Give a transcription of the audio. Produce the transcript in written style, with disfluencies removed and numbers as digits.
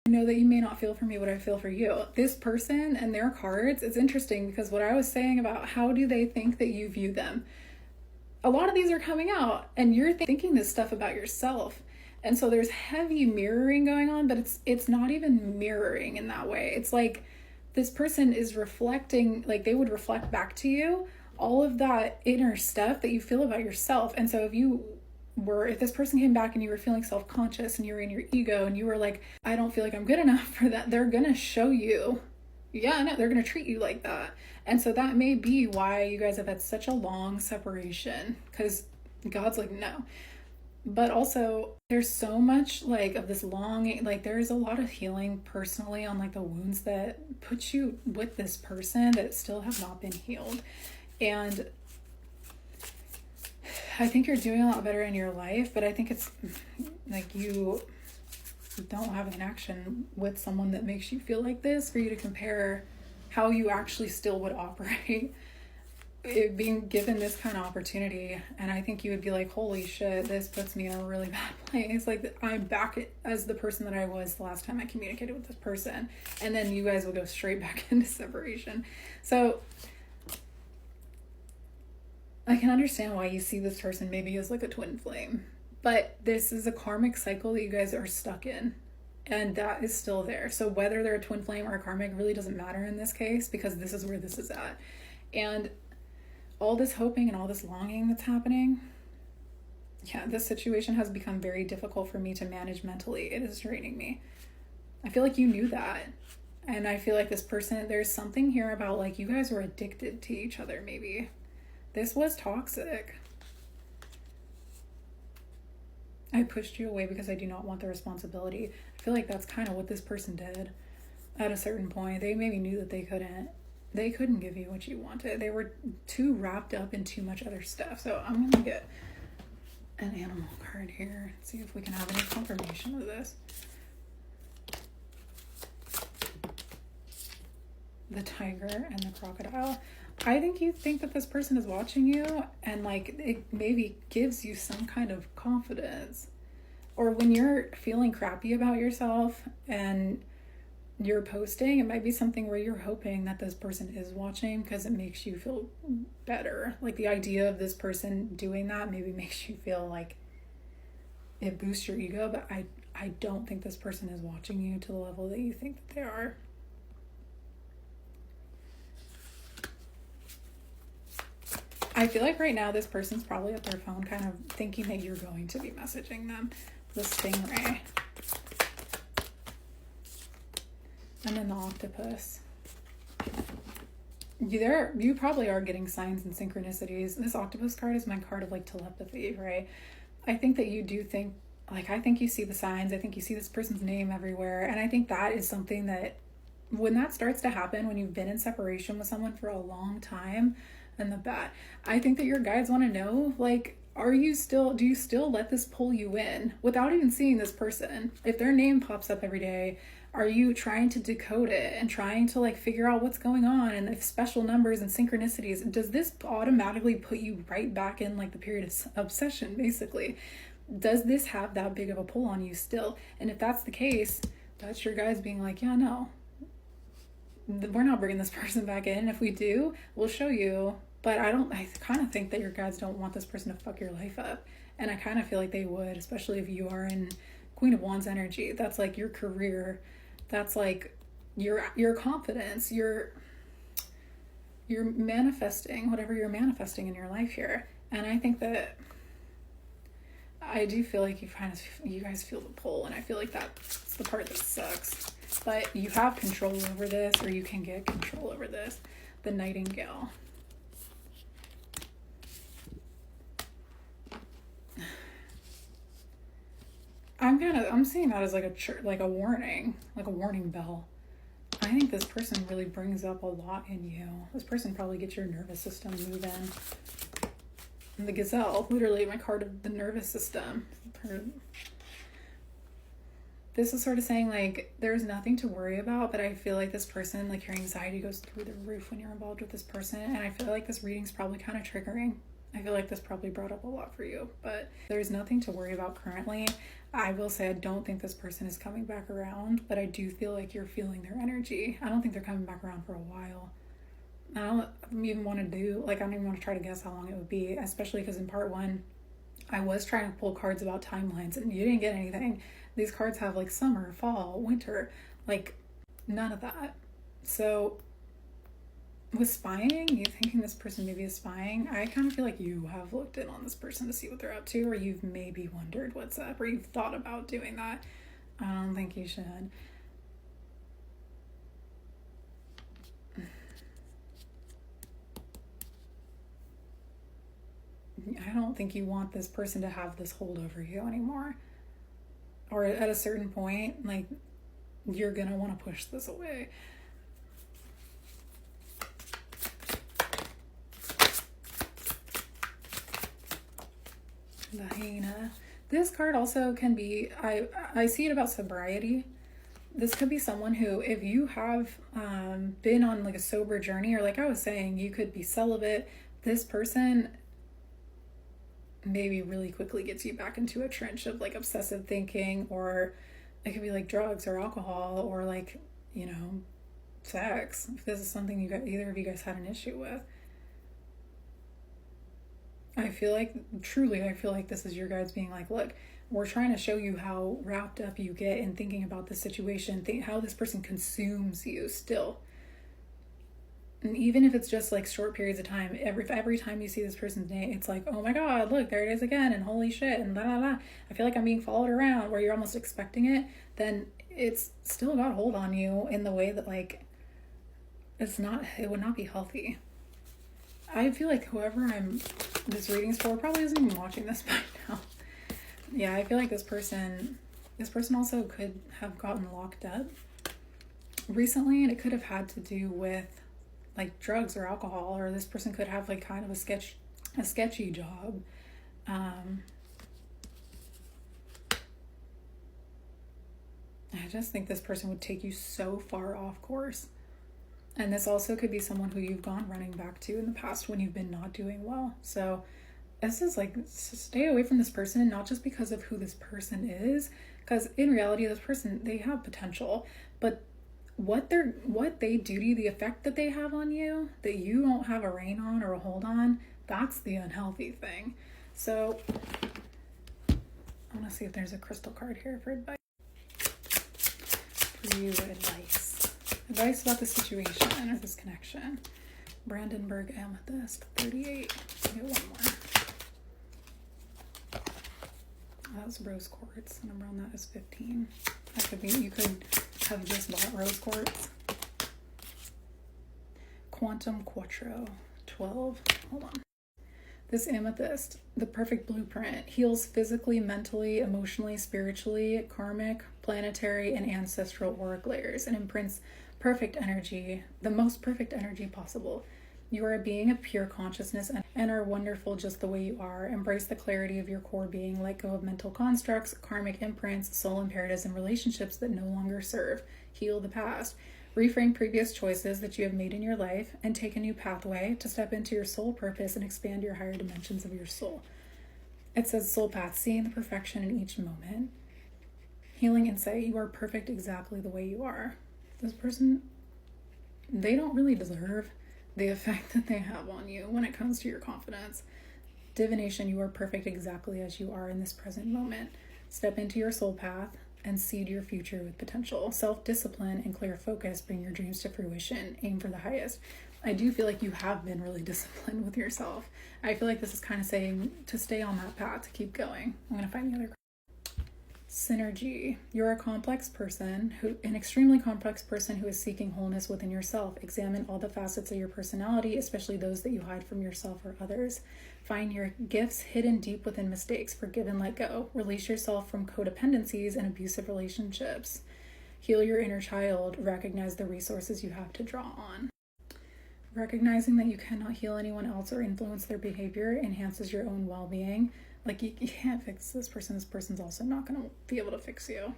I know that you may not feel for me what I feel for you. This person and their cards, it's interesting because what I was saying about how do they think that you view them, a lot of these are coming out and you're thinking this stuff about yourself. And so there's heavy mirroring going on, but it's not even mirroring in that way. It's like this person is reflecting, like they would reflect back to you all of that inner stuff that you feel about yourself. And so if this person came back and you were feeling self-conscious and you were in your ego and you were like, I don't feel like I'm good enough for that, they're gonna show you, yeah, no, they're gonna treat you like that. And so that may be why you guys have had such a long separation, because God's like, no. But also there's so much like of this longing, like there's a lot of healing personally on like the wounds that put you with this person that still have not been healed. And I think you're doing a lot better in your life, but I think it's like you don't have a connection with someone that makes you feel like this for you to compare how you actually still would operate being given this kind of opportunity. And I think you would be like, holy shit, this puts me in a really bad place. Like I'm back as the person that I was the last time I communicated with this person. And then you guys will go straight back into separation. So I can understand why you see this person maybe as like a twin flame, but this is a karmic cycle that you guys are stuck in, and that is still there. So whether they're a twin flame or a karmic really doesn't matter in this case, because this is where this is at. And all this hoping and all this longing that's happening, yeah, this situation has become very difficult for me to manage mentally. It is draining me. I feel like you knew that. And I feel like this person, there's something here about like you guys were addicted to each other maybe. This was toxic. I pushed you away because I do not want the responsibility. I feel like that's kind of what this person did at a certain point. They maybe knew that they couldn't give you what you wanted. They were too wrapped up in too much other stuff. So I'm going to get an animal card here. See if we can have any confirmation of this. The tiger and the crocodile. I think you think that this person is watching you and like it maybe gives you some kind of confidence. Or when you're feeling crappy about yourself and you're posting, it might be something where you're hoping that this person is watching because it makes you feel better. Like the idea of this person doing that maybe makes you feel like it boosts your ego, but I don't think this person is watching you to the level that you think that they are. I feel like right now this person's probably at their phone kind of thinking that you're going to be messaging them. The stingray. And then the octopus. You probably are getting signs and synchronicities. This octopus card is my card of like telepathy, right? I think that you do think, like I think you see the signs. I think you see this person's name everywhere. And I think that is something that when that starts to happen, when you've been in separation with someone for a long time, and the bat, I think that your guides want to know, like, do you still let this pull you in without even seeing this person? If their name pops up every day, are you trying to decode it and trying to like figure out what's going on? And if special numbers and synchronicities, does this automatically put you right back in like the period of obsession, basically? Does this have that big of a pull on you still? And if that's the case, that's your guys being like, yeah, no, we're not bringing this person back in. If we do, we'll show you. But I kind of think that your guides don't want this person to fuck your life up. And I kind of feel like they would, especially if you are in Queen of Wands energy. That's like your career. That's like your confidence. You're manifesting whatever you're manifesting in your life here. And I think that I do feel like you guys feel the pull. And I feel like that's the part that sucks. But you have control over this, or you can get control over this. The Nightingale. I'm seeing that as like a warning, like a warning bell. I think this person really brings up a lot in you. This person probably gets your nervous system moving. And the gazelle, literally my card of the nervous system. This is sort of saying like there's nothing to worry about, but I feel like this person, like your anxiety goes through the roof when you're involved with this person. And I feel like this reading's probably kind of triggering. I feel like this probably brought up a lot for you, but there's nothing to worry about currently. I will say I don't think this person is coming back around, but I do feel like you're feeling their energy. I don't think they're coming back around for a while. I don't even want to do, like, I don't even want to try to guess how long it would be, especially because in part one, I was trying to pull cards about timelines and you didn't get anything. These cards have like summer, fall, winter, like none of that. So with spying, you thinking this person maybe is spying, I kind of feel like you have looked in on this person to see what they're up to, or you've maybe wondered what's up, or you've thought about doing that. I don't think you should. I don't think you want this person to have this hold over you anymore. Or at a certain point, like, you're gonna want to push this away. The hyena. This card also can be, I see it about sobriety. This could be someone who, if you have been on like a sober journey, or like I was saying, you could be celibate, this person maybe really quickly gets you back into a trench of like obsessive thinking, or it could be like drugs or alcohol, or like, you know, sex, if this is something you got, either of you guys had an issue with. I feel like, truly, I feel like this is your guys being like, look, we're trying to show you how wrapped up you get in thinking about the situation, how this person consumes you still. And even if it's just like short periods of time, every time you see this person's name, it's like, oh my God, look, there it is again, and holy shit, and la la la. I feel like I'm being followed around, where you're almost expecting it, then it's still got hold on you in the way that like, it would not be healthy. I feel like whoever this reading's for probably isn't even watching this by now. Yeah, I feel like this person also could have gotten locked up recently, and it could have had to do with like drugs or alcohol, or this person could have like kind of a sketchy job. I just think this person would take you so far off course. And this also could be someone who you've gone running back to in the past when you've been not doing well. So this is like, stay away from this person, not just because of who this person is, because in reality, this person, they have potential, but what they do to you, the effect that they have on you, that you don't have a rein on or a hold on, that's the unhealthy thing. So I want to see if there's a crystal card here for advice. For you, advice about the situation or this connection. Brandenburg Amethyst 38. Get one more. That was rose quartz. The number on that is 15. That could be, you could have just bought rose quartz. Quantum Quattro 12. Hold on. This amethyst, the perfect blueprint, heals physically, mentally, emotionally, spiritually, karmic, planetary, and ancestral auric layers, and imprints perfect energy, the most perfect energy possible. You are a being of pure consciousness and are wonderful just the way you are. Embrace the clarity of your core being. Let go of mental constructs, karmic imprints, soul imperatives, and relationships that no longer serve. Heal the past. Reframe previous choices that you have made in your life and take a new pathway to step into your soul purpose and expand your higher dimensions of your soul. It says soul path, seeing the perfection in each moment. Healing insight. You are perfect exactly the way you are. This person, they don't really deserve the effect that they have on you when it comes to your confidence. Divination, you are perfect exactly as you are in this present moment. Step into your soul path and seed your future with potential. Self-discipline and clear focus bring your dreams to fruition. Aim for the highest. I do feel like you have been really disciplined with yourself. I feel like this is kind of saying to stay on that path, to keep going. I'm going to find the other card. Synergy. You're a complex person, an extremely complex person who is seeking wholeness within yourself. Examine all the facets of your personality, especially those that you hide from yourself or others. Find your gifts hidden deep within mistakes. Forgive and let go. Release yourself from codependencies and abusive relationships. Heal your inner child. Recognize the resources you have to draw on. Recognizing that you cannot heal anyone else or influence their behavior enhances your own well-being. Like, you can't fix this person. This person's also not going to be able to fix you.